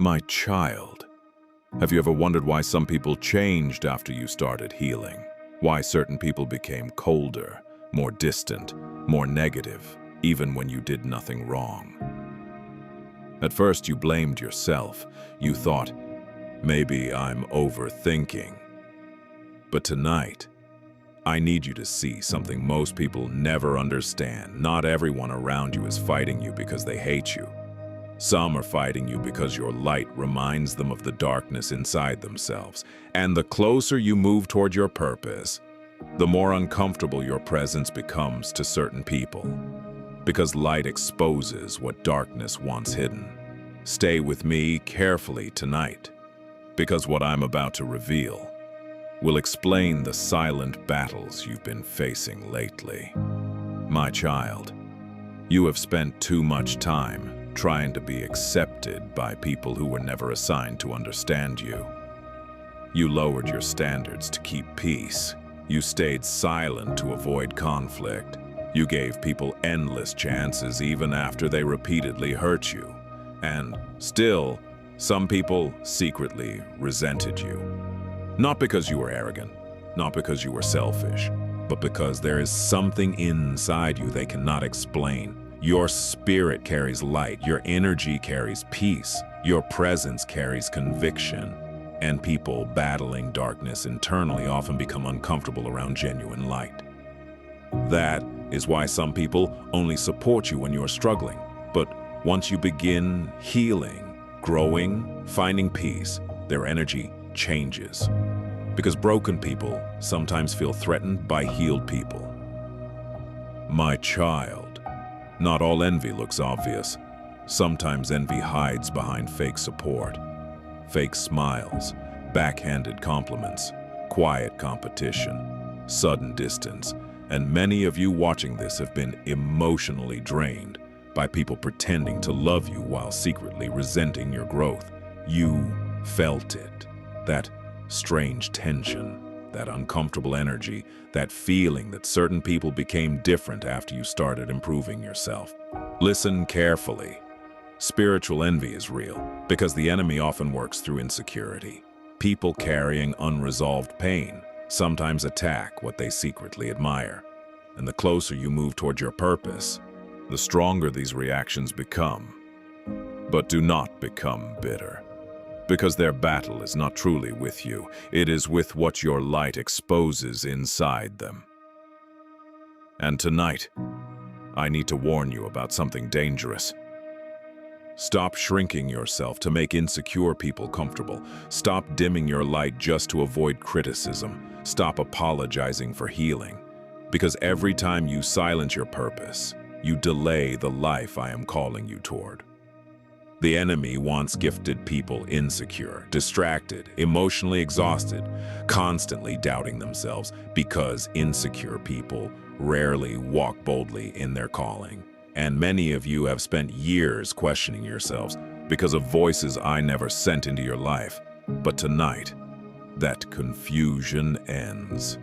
My child, have you ever wondered why some people changed after you started healing? Why certain people became colder, more distant, more negative, even when you did nothing wrong? At first you blamed yourself. You thought, maybe I'm overthinking. But tonight, I need you to see something most people never understand. Not everyone around you is fighting you because they hate you. Some are fighting you because your light reminds them of the darkness inside themselves. And the closer you move toward your purpose, the more uncomfortable your presence becomes to certain people. Because light exposes what darkness once hidden. Stay with me carefully tonight, because what I'm about to reveal will explain the silent battles you've been facing lately. My child, you have spent too much time trying to be accepted by people who were never assigned to understand you. You lowered your standards to keep peace. You stayed silent to avoid conflict. You gave people endless chances even after they repeatedly hurt you. And still, some people secretly resented you. Not because you were arrogant, not because you were selfish, but because there is something inside you they cannot explain. Your spirit carries light, your energy carries peace, your presence carries conviction, and people battling darkness internally often become uncomfortable around genuine light. That is why some people only support you when you're struggling, but once you begin healing, growing, finding peace, their energy changes. Because broken people sometimes feel threatened by healed people. My child, not all envy looks obvious. Sometimes envy hides behind fake support, fake smiles, backhanded compliments, quiet competition, sudden distance, and many of you watching this have been emotionally drained by people pretending to love you while secretly resenting your growth. You felt it, that strange tension, that uncomfortable energy, that feeling that certain people became different after you started improving yourself. Listen carefully. Spiritual envy is real because the enemy often works through insecurity. People carrying unresolved pain sometimes attack what they secretly admire. And the closer you move toward your purpose, the stronger these reactions become. But do not become bitter. Because their battle is not truly with you, it is with what your light exposes inside them. And tonight, I need to warn you about something dangerous. Stop shrinking yourself to make insecure people comfortable. Stop dimming your light just to avoid criticism. Stop apologizing for healing. Because every time you silence your purpose, you delay the life I am calling you toward. The enemy wants gifted people insecure, distracted, emotionally exhausted, constantly doubting themselves because insecure people rarely walk boldly in their calling. And many of you have spent years questioning yourselves because of voices I never sent into your life. But tonight, that confusion ends.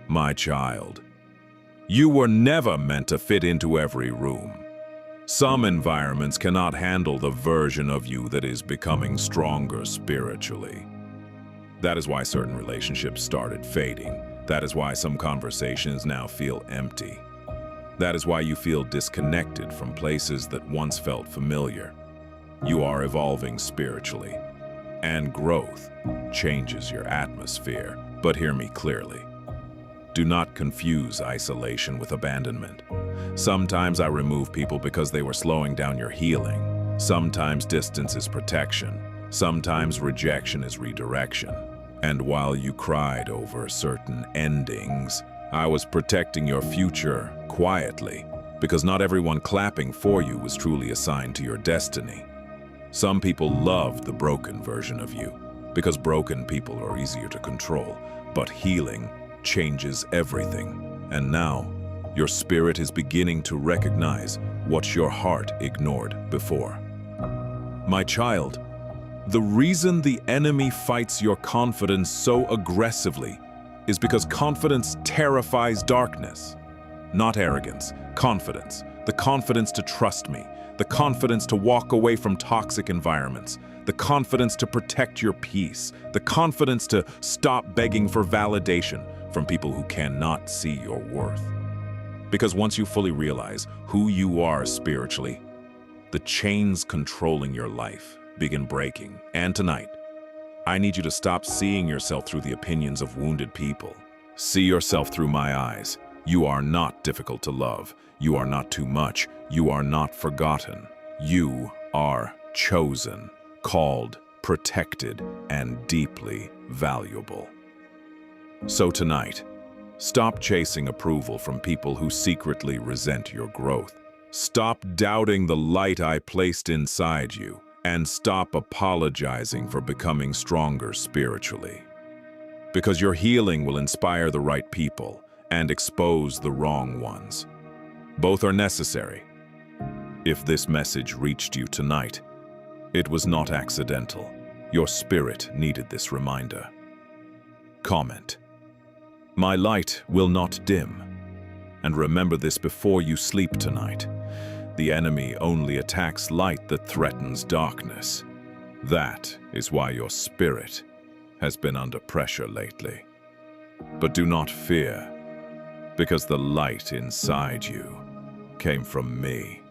My child, you were never meant to fit into every room. Some environments cannot handle the version of you that is becoming stronger spiritually. That is why certain relationships started fading. That is why some conversations now feel empty. That is why you feel disconnected from places that once felt familiar. You are evolving spiritually, and growth changes your atmosphere. But hear me clearly. Do not confuse isolation with abandonment. Sometimes I remove people because they were slowing down your healing. Sometimes distance is protection. Sometimes rejection is redirection. And while you cried over certain endings, I was protecting your future quietly, because not everyone clapping for you was truly assigned to your destiny. Some people loved the broken version of you, because broken people are easier to control, but healing changes everything. And now, your spirit is beginning to recognize what your heart ignored before. My child, the reason the enemy fights your confidence so aggressively is because confidence terrifies darkness. Not arrogance, confidence. The confidence to trust me, the confidence to walk away from toxic environments, the confidence to protect your peace, the confidence to stop begging for validation from people who cannot see your worth. Because once you fully realize who you are spiritually, the chains controlling your life begin breaking. And tonight, I need you to stop seeing yourself through the opinions of wounded people. See yourself through my eyes. You are not difficult to love. You are not too much. You are not forgotten. You are chosen, called, protected, and deeply valuable. So tonight, stop chasing approval from people who secretly resent your growth. Stop doubting the light I placed inside you, and stop apologizing for becoming stronger spiritually. Because your healing will inspire the right people and expose the wrong ones. Both are necessary. If this message reached you tonight, it was not accidental. Your spirit needed this reminder. Comment: "My light will not dim." And remember this before you sleep tonight. The enemy only attacks light that threatens darkness. That is why your spirit has been under pressure lately. But do not fear, because the light inside you came from me.